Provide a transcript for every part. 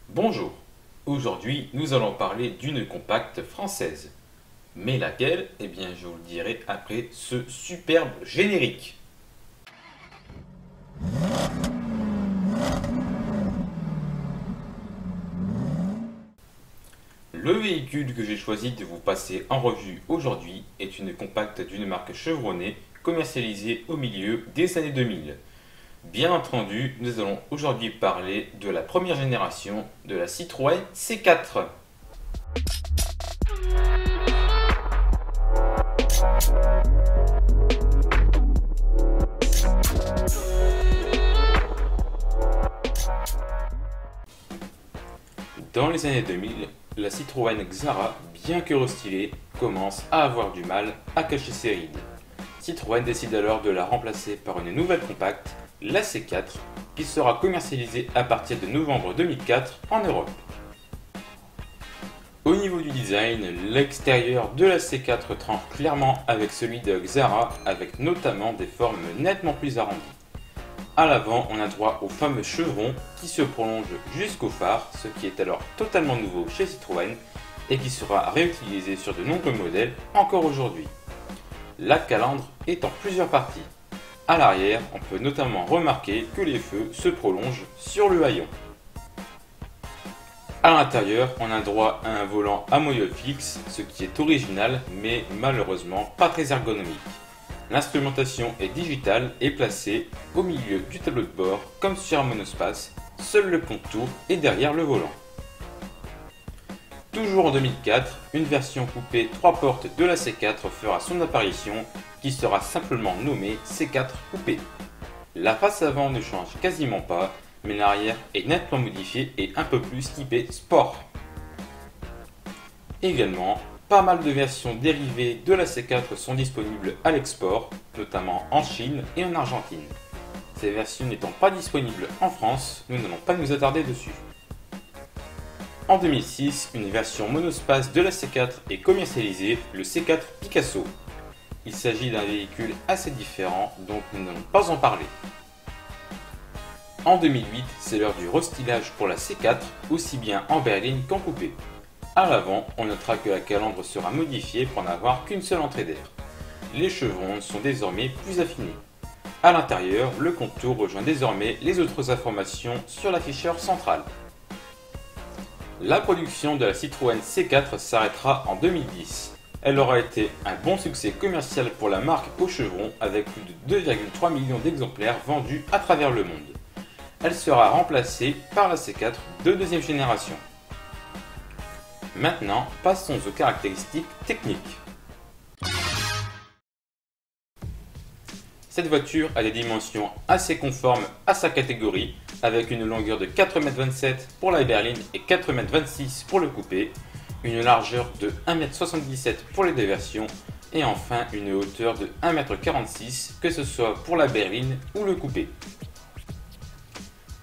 Bonjour, aujourd'hui nous allons parler d'une compacte française. Mais laquelle? Eh bien je vous le dirai après ce superbe générique. Le véhicule que j'ai choisi de vous passer en revue aujourd'hui est une compacte d'une marque chevronnée commercialisée au milieu des années 2000. Bien entendu, nous allons aujourd'hui parler de la première génération de la Citroën C4. Dans les années 2000, la Citroën Xara, bien que restylée, commence à avoir du mal à cacher ses rides. Citroën décide alors de la remplacer par une nouvelle compacte, la C4, qui sera commercialisée à partir de novembre 2004 en Europe. Au niveau du design, l'extérieur de la C4 tranche clairement avec celui de Xara, avec notamment des formes nettement plus arrondies. À l'avant, on a droit au fameux chevron qui se prolonge jusqu'au phare, ce qui est alors totalement nouveau chez Citroën et qui sera réutilisé sur de nombreux modèles encore aujourd'hui. La calandre est en plusieurs parties. À l'arrière, on peut notamment remarquer que les feux se prolongent sur le haillon. À l'intérieur, on a droit à un volant à moyeu fixe, ce qui est original mais malheureusement pas très ergonomique. L'instrumentation est digitale et placée au milieu du tableau de bord comme sur un monospace, seul le contour est derrière le volant. Toujours en 2004, une version coupée 3 portes de la C4 fera son apparition qui sera simplement nommée C4 coupé. La face avant ne change quasiment pas, mais l'arrière est nettement modifié et un peu plus typé sport. Également, pas mal de versions dérivées de la C4 sont disponibles à l'export, notamment en Chine et en Argentine. Ces versions n'étant pas disponibles en France, nous n'allons pas nous attarder dessus. En 2006, une version monospace de la C4 est commercialisée, le C4 Picasso. Il s'agit d'un véhicule assez différent, donc nous n'allons pas en parler. En 2008, c'est l'heure du restylage pour la C4, aussi bien en berline qu'en coupé. À l'avant, on notera que la calandre sera modifiée pour n'avoir qu'une seule entrée d'air. Les chevrons sont désormais plus affinés. À l'intérieur, le contour rejoint désormais les autres informations sur l'afficheur central. La production de la Citroën C4 s'arrêtera en 2010. Elle aura été un bon succès commercial pour la marque au chevron avec plus de 2,3 millions d'exemplaires vendus à travers le monde. Elle sera remplacée par la C4 de deuxième génération. Maintenant, passons aux caractéristiques techniques. Cette voiture a des dimensions assez conformes à sa catégorie, avec une longueur de 4,27 m pour la berline et 4,26 m pour le coupé, une largeur de 1,77 m pour les deux versions, et enfin une hauteur de 1,46 m, que ce soit pour la berline ou le coupé.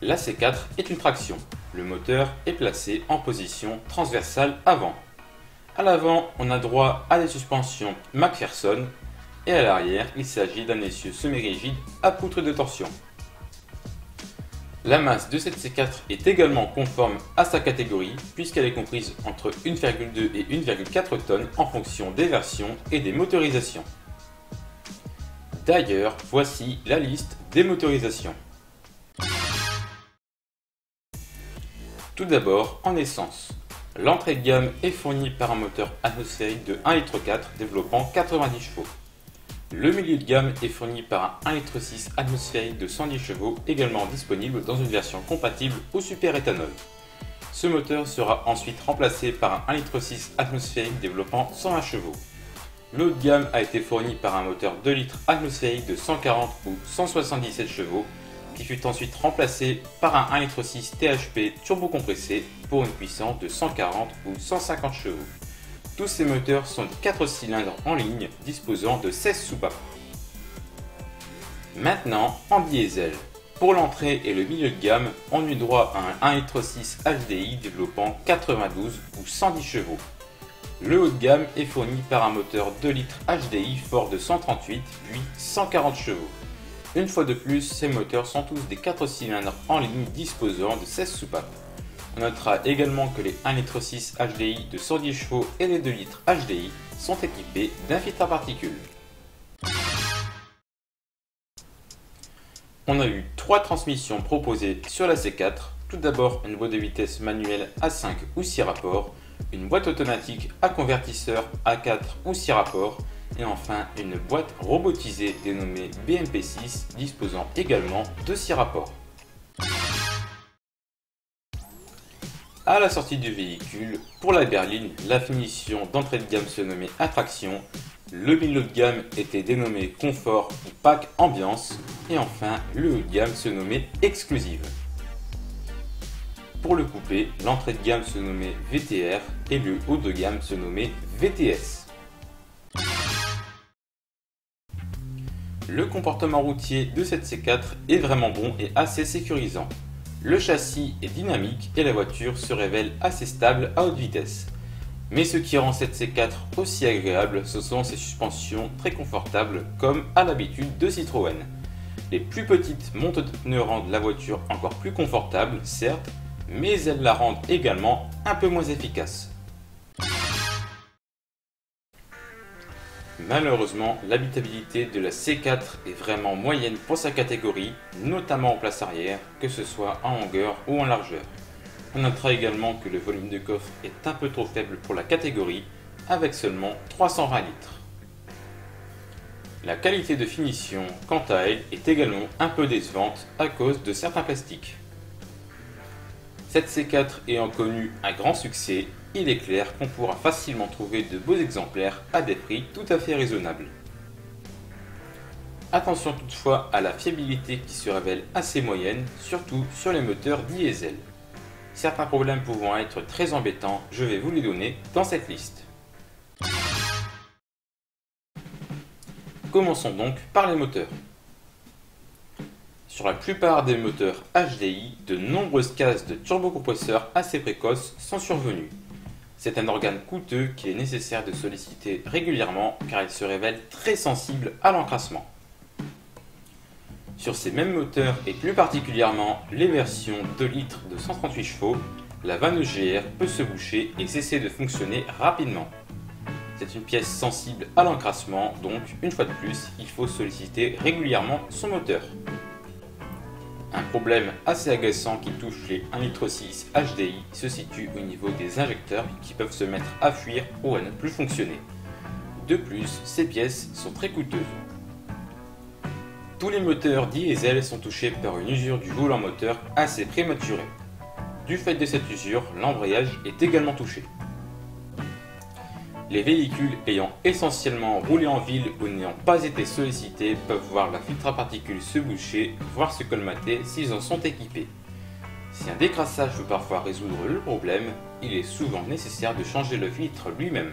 La C4 est une traction. Le moteur est placé en position transversale avant. À l'avant, on a droit à des suspensions McPherson et à l'arrière, il s'agit d'un essieu semi-rigide à poutre de torsion. La masse de cette C4 est également conforme à sa catégorie puisqu'elle est comprise entre 1,2 et 1,4 tonnes en fonction des versions et des motorisations. D'ailleurs, voici la liste des motorisations. Tout d'abord, en essence. L'entrée de gamme est fournie par un moteur atmosphérique de 1,4 litre développant 90 chevaux. Le milieu de gamme est fourni par un 1,6 litre atmosphérique de 110 chevaux, également disponible dans une version compatible au superéthanol. Ce moteur sera ensuite remplacé par un 1,6 litre atmosphérique développant 120 chevaux. Le haut de gamme a été fourni par un moteur 2 litres atmosphérique de 140 ou 177 chevaux, qui fut ensuite remplacé par un 1,6 litre THP turbocompressé pour une puissance de 140 ou 150 chevaux. Tous ces moteurs sont des 4 cylindres en ligne disposant de 16 soupapes. Maintenant, en diesel. Pour l'entrée et le milieu de gamme, on eut droit à un 1,6 litre HDI développant 92 ou 110 chevaux. Le haut de gamme est fourni par un moteur 2 litres HDI fort de 138 puis 140 chevaux. Une fois de plus, ces moteurs sont tous des 4 cylindres en ligne disposant de 16 soupapes. On notera également que les 1,6 litre HDI de 110 chevaux et les 2 litres HDI sont équipés d'un filtre à particules. On a eu 3 transmissions proposées sur la C4. Tout d'abord une boîte de vitesse manuelle à 5 ou 6 rapports, une boîte automatique à convertisseur à 4 ou 6 rapports et enfin une boîte robotisée dénommée BMP6 disposant également de 6 rapports. À la sortie du véhicule, pour la berline, la finition d'entrée de gamme se nommait Attraction, le milieu de gamme était dénommé Confort ou Pack Ambiance et enfin le haut de gamme se nommait Exclusive. Pour le coupé, l'entrée de gamme se nommait VTR et le haut de gamme se nommait VTS. Le comportement routier de cette C4 est vraiment bon et assez sécurisant. Le châssis est dynamique et la voiture se révèle assez stable à haute vitesse. Mais ce qui rend cette C4 aussi agréable, ce sont ses suspensions très confortables comme à l'habitude de Citroën. Les plus petites montes de pneus rendent la voiture encore plus confortable, certes, mais elles la rendent également un peu moins efficace. Malheureusement, l'habitabilité de la C4 est vraiment moyenne pour sa catégorie, notamment en place arrière, que ce soit en longueur ou en largeur. On notera également que le volume de coffre est un peu trop faible pour la catégorie, avec seulement 320 litres. La qualité de finition, quant à elle, est également un peu décevante à cause de certains plastiques. Cette C4 ayant connu un grand succès, il est clair qu'on pourra facilement trouver de beaux exemplaires à des prix tout à fait raisonnables. Attention toutefois à la fiabilité qui se révèle assez moyenne, surtout sur les moteurs diesel. Certains problèmes pouvant être très embêtants, je vais vous les donner dans cette liste. Commençons donc par les moteurs. Sur la plupart des moteurs HDI, de nombreuses cases de turbocompresseurs assez précoces sont survenues. C'est un organe coûteux qu'il est nécessaire de solliciter régulièrement car il se révèle très sensible à l'encrassement. Sur ces mêmes moteurs et plus particulièrement les versions 2 litres de 138 chevaux, la vanne EGR peut se boucher et cesser de fonctionner rapidement. C'est une pièce sensible à l'encrassement, donc une fois de plus, il faut solliciter régulièrement son moteur. Un problème assez agaçant qui touche les 1,6 litre HDI se situe au niveau des injecteurs qui peuvent se mettre à fuir ou à ne plus fonctionner. De plus, ces pièces sont très coûteuses. Tous les moteurs diesel sont touchés par une usure du volant moteur assez prématurée. Du fait de cette usure, l'embrayage est également touché. Les véhicules ayant essentiellement roulé en ville ou n'ayant pas été sollicités peuvent voir la filtre à particules se boucher, voire se colmater s'ils en sont équipés. Si un décrassage peut parfois résoudre le problème, il est souvent nécessaire de changer le filtre lui-même.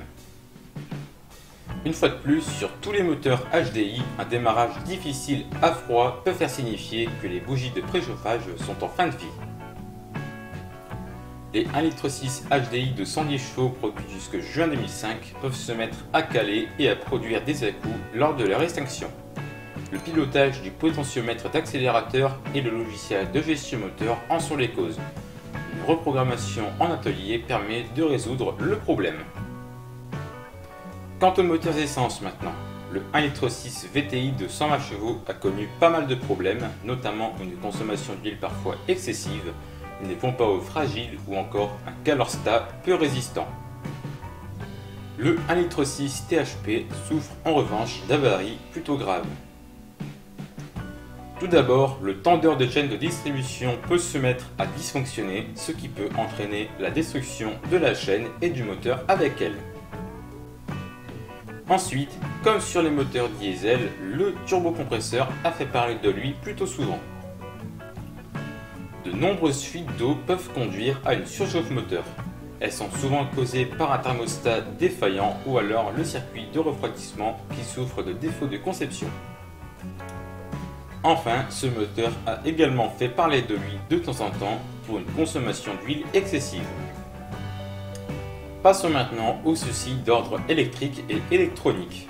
Une fois de plus, sur tous les moteurs HDI, un démarrage difficile à froid peut faire signifier que les bougies de préchauffage sont en fin de vie. Les 1,6 litre HDI de 110 chevaux produits jusque juin 2005 peuvent se mettre à caler et à produire des à-coups lors de leur extinction. Le pilotage du potentiomètre d'accélérateur et le logiciel de gestion moteur en sont les causes. Une reprogrammation en atelier permet de résoudre le problème. Quant aux moteurs essence maintenant, le 1,6 litre VTI de 120 chevaux a connu pas mal de problèmes, notamment une consommation d'huile parfois excessive, des pompes à eau fragiles ou encore un calorstat peu résistant. Le 1,6 litre THP souffre en revanche d'avaries plutôt graves. Tout d'abord, le tendeur de chaîne de distribution peut se mettre à dysfonctionner, ce qui peut entraîner la destruction de la chaîne et du moteur avec elle. Ensuite, comme sur les moteurs diesel, le turbocompresseur a fait parler de lui plutôt souvent. De nombreuses fuites d'eau peuvent conduire à une surchauffe moteur. Elles sont souvent causées par un thermostat défaillant ou alors le circuit de refroidissement qui souffre de défauts de conception. Enfin, ce moteur a également fait parler de lui de temps en temps pour une consommation d'huile excessive. Passons maintenant aux soucis d'ordre électrique et électronique.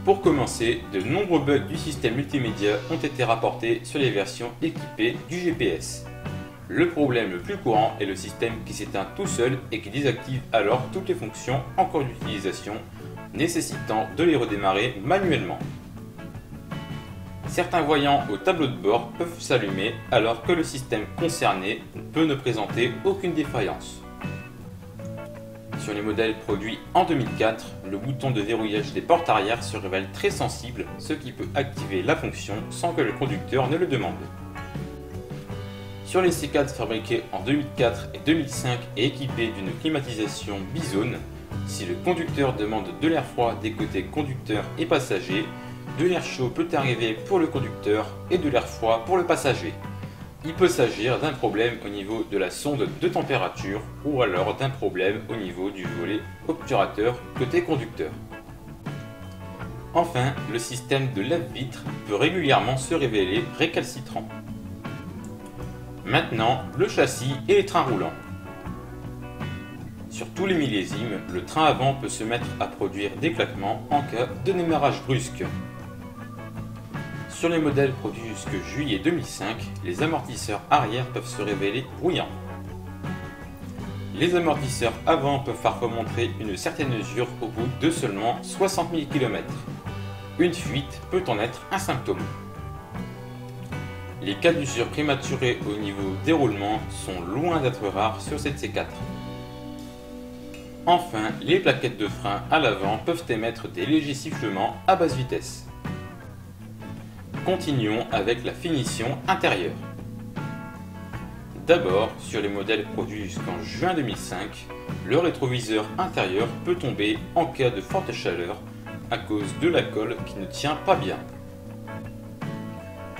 Pour commencer, de nombreux bugs du système multimédia ont été rapportés sur les versions équipées du GPS. Le problème le plus courant est le système qui s'éteint tout seul et qui désactive alors toutes les fonctions en cours d'utilisation, nécessitant de les redémarrer manuellement. Certains voyants au tableau de bord peuvent s'allumer alors que le système concerné peut ne présenter aucune défaillance. Sur les modèles produits en 2004, le bouton de verrouillage des portes arrière se révèle très sensible, ce qui peut activer la fonction sans que le conducteur ne le demande. Sur les C4 fabriqués en 2004 et 2005 et équipés d'une climatisation bizone, si le conducteur demande de l'air froid des côtés conducteur et passager, de l'air chaud peut arriver pour le conducteur et de l'air froid pour le passager. Il peut s'agir d'un problème au niveau de la sonde de température ou alors d'un problème au niveau du volet obturateur côté conducteur. Enfin, le système de lave-vitre peut régulièrement se révéler récalcitrant. Maintenant, le châssis et les trains roulants. Sur tous les millésimes, le train avant peut se mettre à produire des claquements en cas de démarrage brusque. Sur les modèles produits jusque juillet 2005, les amortisseurs arrière peuvent se révéler bruyants. Les amortisseurs avant peuvent parfois montrer une certaine usure au bout de seulement 60 000 km. Une fuite peut en être un symptôme. Les cas d'usure prématurée au niveau des roulements sont loin d'être rares sur cette C4. Enfin, les plaquettes de frein à l'avant peuvent émettre des légers sifflements à basse vitesse. Continuons avec la finition intérieure. D'abord, sur les modèles produits jusqu'en juin 2005, le rétroviseur intérieur peut tomber en cas de forte chaleur à cause de la colle qui ne tient pas bien.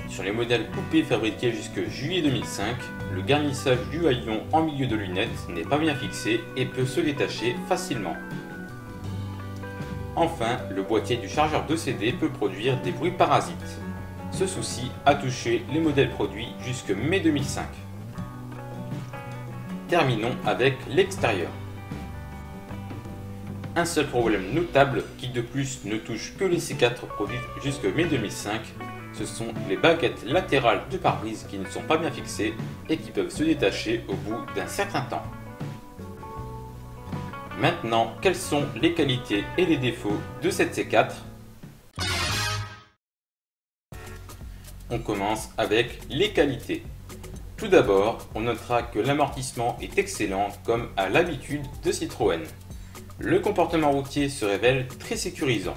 Sur les modèles coupés fabriqués jusque juillet 2005, le garnissage du haillon en milieu de lunettes n'est pas bien fixé et peut se détacher facilement. Enfin, le boîtier du chargeur de CD peut produire des bruits parasites. Ce souci a touché les modèles produits jusque mai 2005. Terminons avec l'extérieur. Un seul problème notable qui de plus ne touche que les C4 produits jusque mai 2005, ce sont les baguettes latérales de pare-brise qui ne sont pas bien fixées et qui peuvent se détacher au bout d'un certain temps. Maintenant, quelles sont les qualités et les défauts de cette C4 ? On commence avec les qualités. Tout d'abord, on notera que l'amortissement est excellent comme à l'habitude de Citroën. Le comportement routier se révèle très sécurisant.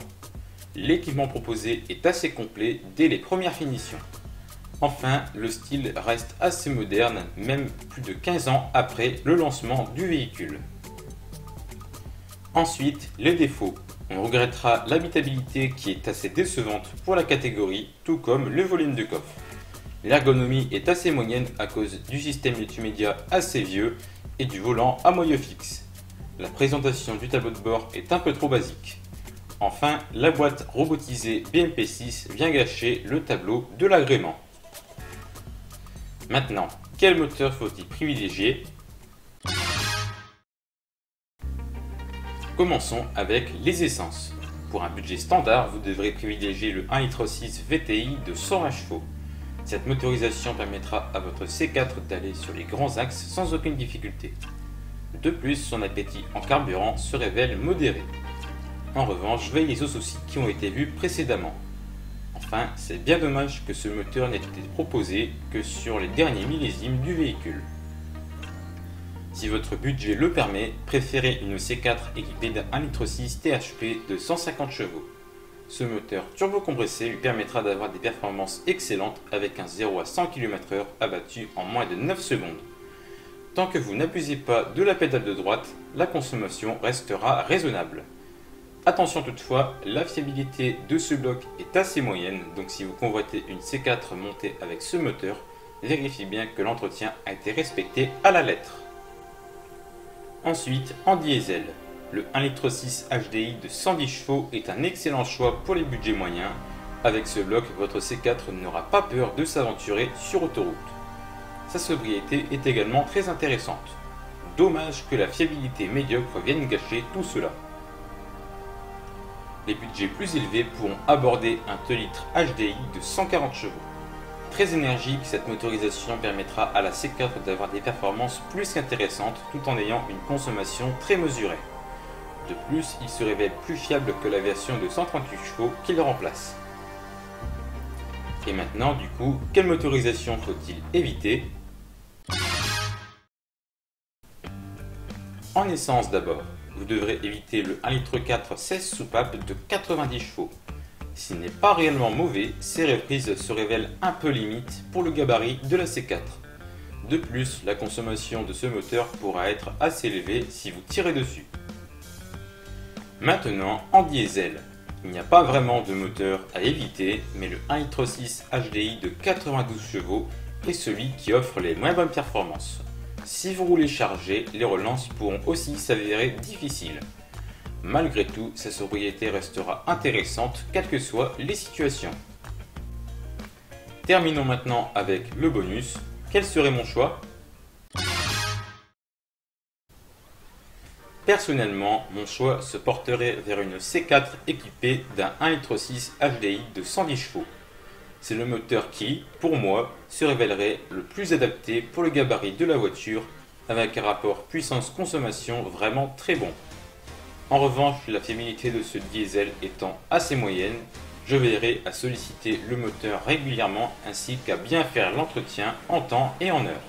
L'équipement proposé est assez complet dès les premières finitions. Enfin, le style reste assez moderne, même plus de 15 ans après le lancement du véhicule. Ensuite, les défauts. On regrettera l'habitabilité qui est assez décevante pour la catégorie, tout comme le volume de coffre. L'ergonomie est assez moyenne à cause du système multimédia assez vieux et du volant à moyeu fixe. La présentation du tableau de bord est un peu trop basique. Enfin, la boîte robotisée BMP6 vient gâcher le tableau de l'agrément. Maintenant, quel moteur faut-il privilégier ? Commençons avec les essences. Pour un budget standard, vous devrez privilégier le 1,6 litre VTI de 120 chevaux. Cette motorisation permettra à votre C4 d'aller sur les grands axes sans aucune difficulté. De plus, son appétit en carburant se révèle modéré. En revanche, veillez aux soucis qui ont été vus précédemment. Enfin, c'est bien dommage que ce moteur n'ait été proposé que sur les derniers millésimes du véhicule. Si votre budget le permet, préférez une C4 équipée d'un 1,6 litre THP de 150 chevaux. Ce moteur turbocompressé lui permettra d'avoir des performances excellentes avec un 0 à 100 km/h abattu en moins de 9 secondes. Tant que vous n'abusez pas de la pédale de droite, la consommation restera raisonnable. Attention toutefois, la fiabilité de ce bloc est assez moyenne, donc si vous convoitez une C4 montée avec ce moteur, vérifiez bien que l'entretien a été respecté à la lettre. Ensuite, en diesel, le 1,6 litre HDI de 110 chevaux est un excellent choix pour les budgets moyens. Avec ce bloc, votre C4 n'aura pas peur de s'aventurer sur autoroute. Sa sobriété est également très intéressante. Dommage que la fiabilité médiocre vienne gâcher tout cela. Les budgets plus élevés pourront aborder un 2 litres HDI de 140 chevaux. Très énergique, cette motorisation permettra à la C4 d'avoir des performances plus qu'intéressantes tout en ayant une consommation très mesurée. De plus, il se révèle plus fiable que la version de 138 chevaux qui le remplace. Et maintenant, du coup, quelle motorisation faut-il éviter? En essence d'abord, vous devrez éviter le 1,4 litre 16 soupapes de 90 chevaux. S'il n'est pas réellement mauvais, ses reprises se révèlent un peu limites pour le gabarit de la C4. De plus, la consommation de ce moteur pourra être assez élevée si vous tirez dessus. Maintenant, en diesel, il n'y a pas vraiment de moteur à éviter, mais le 1,6 litre HDI de 92 chevaux est celui qui offre les moins bonnes performances. Si vous roulez chargé, les relances pourront aussi s'avérer difficiles. Malgré tout, sa sobriété restera intéressante quelles que soient les situations. Terminons maintenant avec le bonus. Quel serait mon choix? Personnellement, mon choix se porterait vers une C4 équipée d'un 1,6 litre HDI de 110 chevaux. C'est le moteur qui, pour moi, se révélerait le plus adapté pour le gabarit de la voiture, avec un rapport puissance-consommation vraiment très bon. En revanche, la fiabilité de ce diesel étant assez moyenne, je veillerai à solliciter le moteur régulièrement ainsi qu'à bien faire l'entretien en temps et en heure.